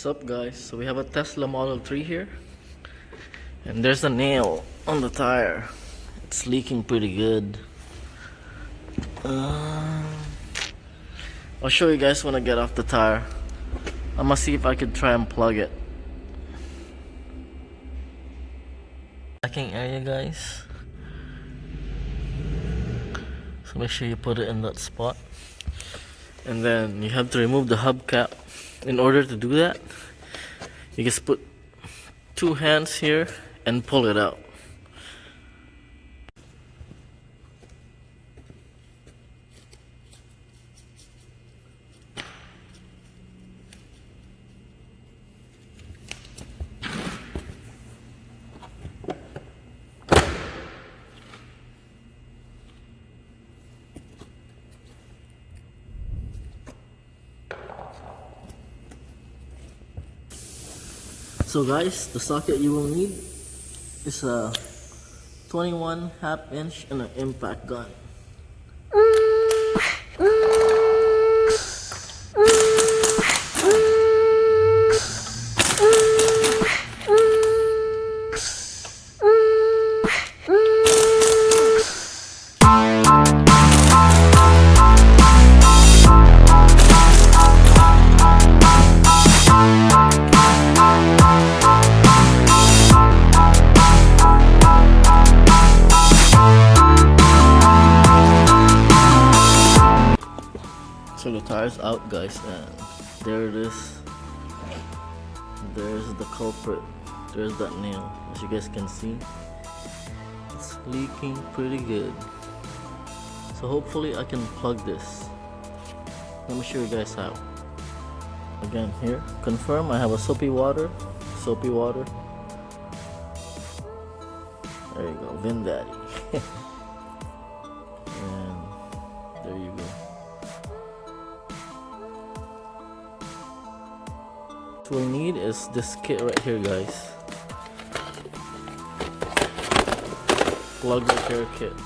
up, guys? So we have a Tesla Model 3 here, and there's a nail on the tire. It's leaking pretty good. I'll show you guys when I get off the tire. I'm gonna see if I could try and plug it. Backing area, guys. So make sure you put it in that spot, and then you have to remove the hubcap. In order to do that, you just put two hands here and pull it out. So guys, the socket you will need is a 21/2 inch and an impact gun. So the tire's out, guys, and there it is. There's the culprit. There's that nail. As you guys can see, it's leaking pretty good. So hopefully I can plug this. Let me show you guys how. Again, here, confirm I have a soapy water. Soapy water. There you go, Vin Dadi. And there you go. What we need is this kit right here, guys. Plug repair kit.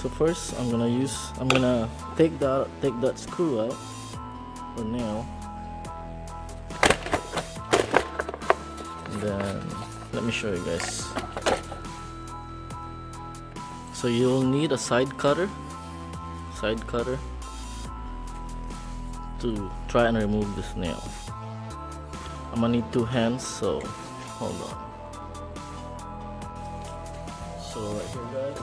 So first I'm gonna take that screw out, or nail, and then let me show you guys. So you'll need a side cutter to try and remove this nail. I'm gonna need two hands, so hold on. So right here, guys.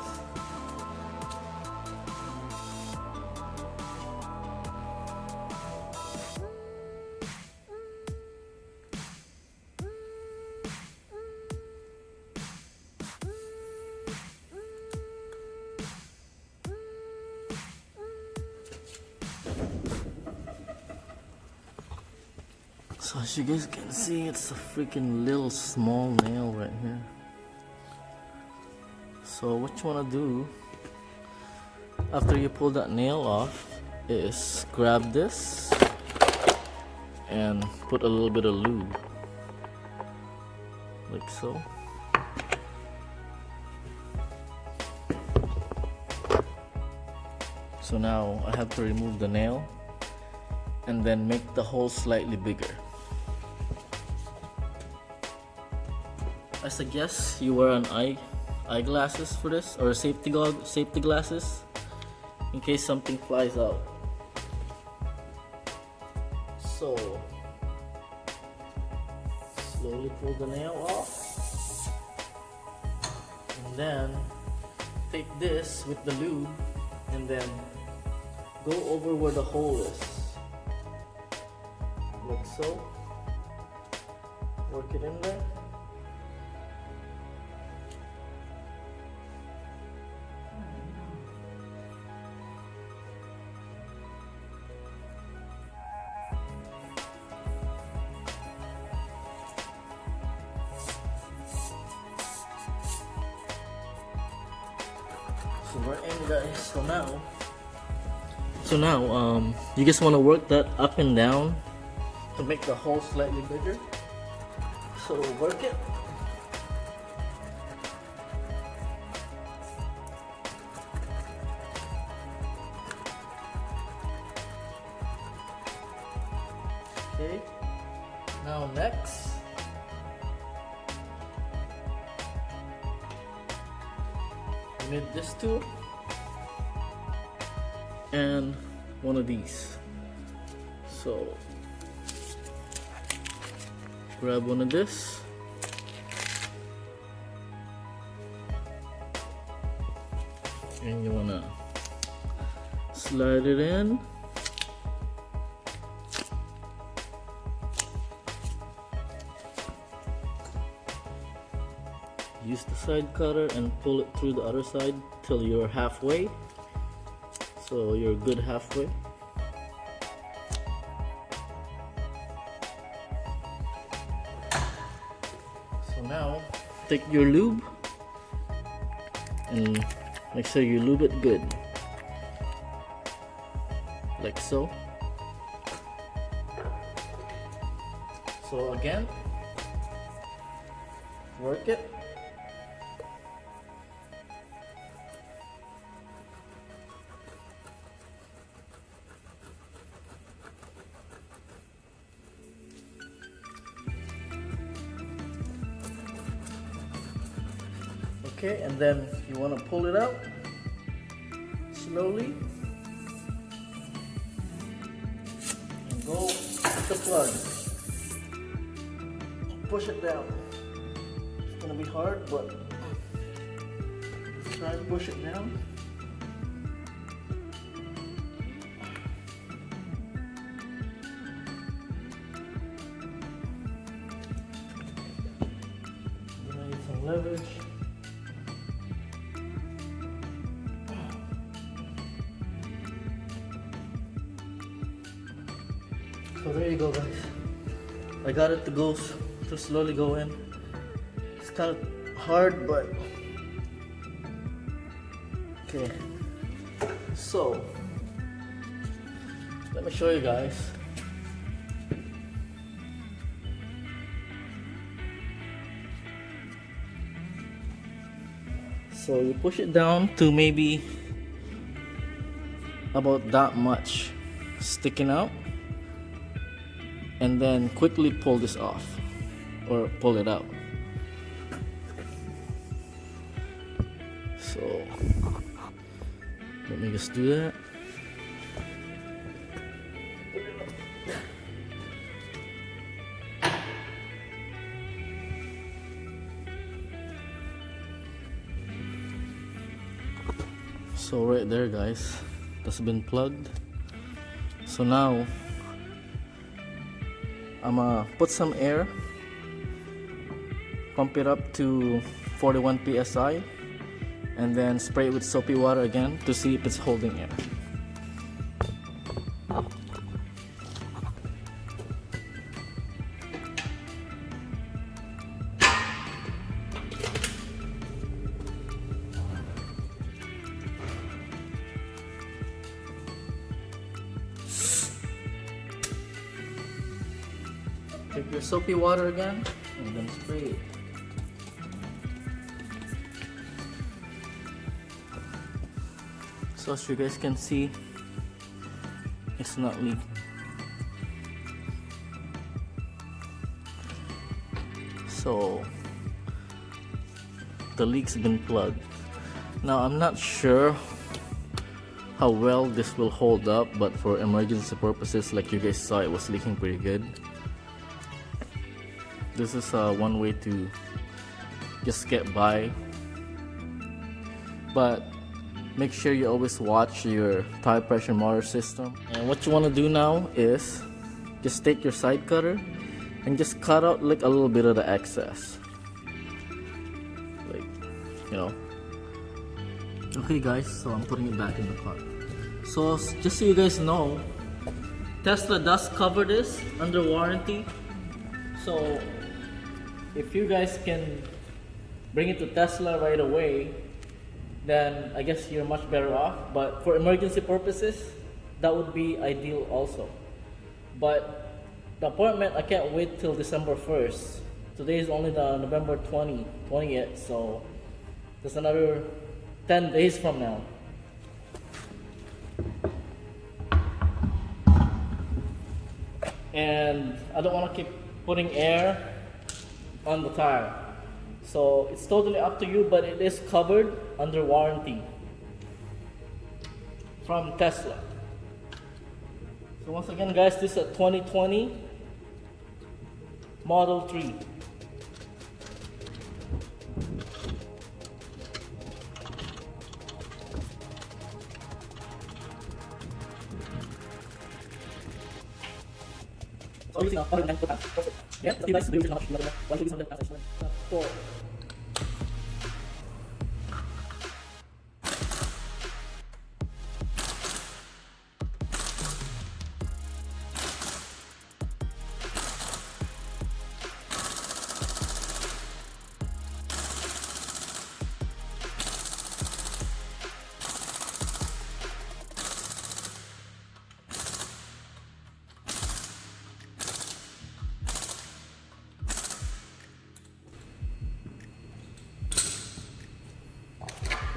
So as you guys can see, it's a freaking little small nail right here. So what you wanna do after you pull that nail off is grab this and put a little bit of lube, like so. So now I have to remove the nail and then make the hole slightly bigger. I suggest you wear an eyeglasses for this, or safety glasses, in case something flies out. So slowly pull the nail off, and then take this with the lube and then go over where the hole is, like so. Work it in there. So we're in, guys. So now you just want to work that up and down to make the hole slightly bigger. So work it. Okay. Now next, you need this tool and one of these. So grab one of this, and you wanna slide it in. Use the side cutter and pull it through the other side till you're halfway. So you're good halfway. So now take your lube and make sure you lube it good. Like so. So again, work it. Okay, and then you want to pull it out slowly and go with the plug. Push it down. It's gonna be hard, but try and push it down. You're gonna need some leverage. So there you go, guys. I got it to slowly go in. It's kind of hard, but okay. So let me show you guys. So you push it down to maybe about that much sticking out, and then quickly pull this off or pull it out. So let me just do that. So right there, guys, that's been plugged. So now I'm gonna put some air, pump it up to 41 psi, and then spray it with soapy water again to see if it's holding air. Take your soapy water again and then spray it. So as you guys can see, it's not leaking. So the leak's been plugged. Now I'm not sure how well this will hold up, but for emergency purposes, like you guys saw, it was leaking pretty good. This is one way to just get by, but make sure you always watch your tire pressure motor system. And what you want to do now is just take your side cutter and just cut out like a little bit of the excess, like, you know. Okay guys, so I'm putting it back in the car. So just so you guys know, Tesla does cover this under warranty. So if you guys can bring it to Tesla right away, then I guess you're much better off. But for emergency purposes, that would be ideal also. But the appointment, I can't wait till December 1st. Today is only the November 20th, so there's another 10 days from now. And I don't want to keep putting air on the tire. So it's totally up to you, but it is covered under warranty from Tesla. So once again guys, this is a 2020 Model 3. So using a 109 foot tank. Yeah, the device is the original much. 4.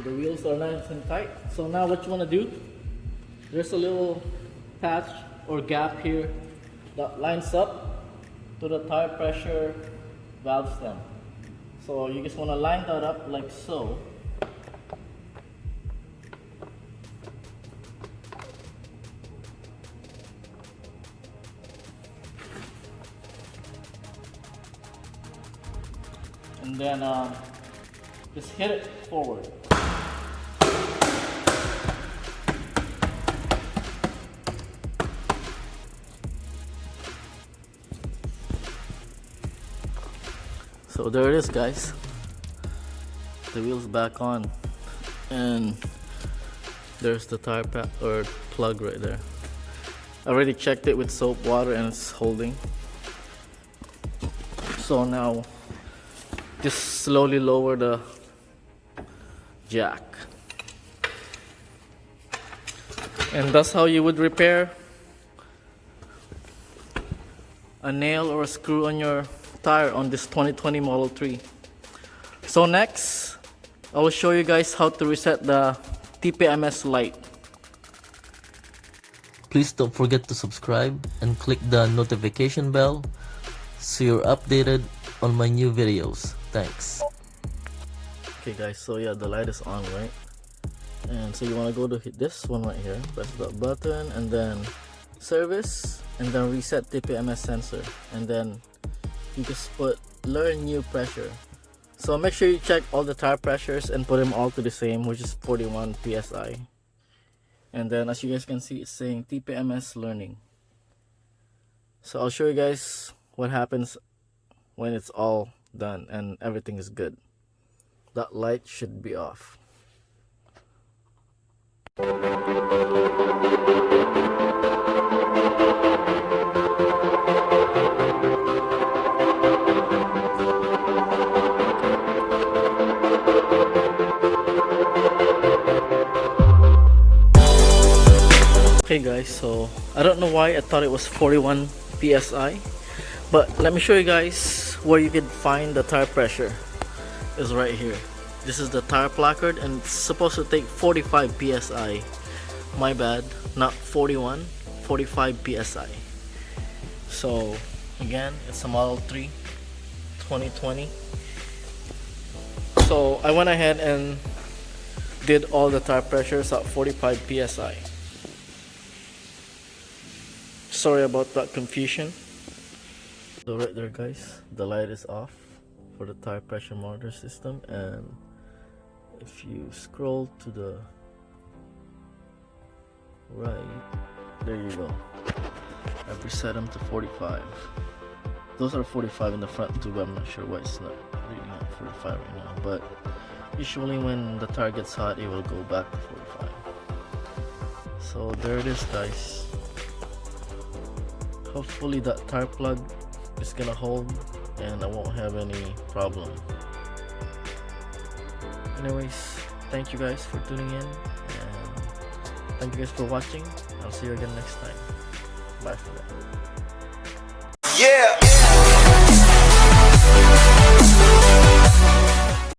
The wheels are nice and tight. So now what you want to do, there's a little patch or gap here that lines up to the tire pressure valve stem. So you just want to line that up like so. And then just hit it forward. So there it is guys, the wheel's back on, and there's the tire or plug right there. I already checked it with soap water and it's holding. So now just slowly lower the jack, and that's how you would repair a nail or a screw on your tire on this 2020 Model 3. So next, I will show you guys how to reset the Tpms light. Please don't forget to subscribe and click the notification bell so you're updated on my new videos. Thanks. Okay guys, so yeah, the light is on, right? And so you want to go to hit this one right here, press that button, and then service, and then reset Tpms sensor, and then you just put learn new pressure. So make sure you check all the tire pressures and put them all to the same, which is 41 psi. And then as you guys can see, it's saying Tpms learning. So I'll show you guys what happens when it's all done and everything is good. That light should be off. Okay guys, so I don't know why I thought it was 41 psi, but let me show you guys where you can find the tire pressure. Is right here. This is the tire placard and it's supposed to take 45 psi. My bad, not 41, 45 psi. So again, it's a Model 3 2020. So I went ahead and did all the tire pressures at 45 psi. Sorry about that confusion. So right there guys, the light is off for the tire pressure monitor system, and if you scroll to the right, there you go. I've reset them to 45. Those are 45 in the front too, but I'm not sure why it's not reading at 45 right now. But usually when the tire gets hot, it will go back to 45. So there it is guys. Hopefully that tire plug is gonna hold and I won't have any problem. Anyways, thank you guys for tuning in, and thank you guys for watching. I'll see you again next time. Bye for now. Yeah.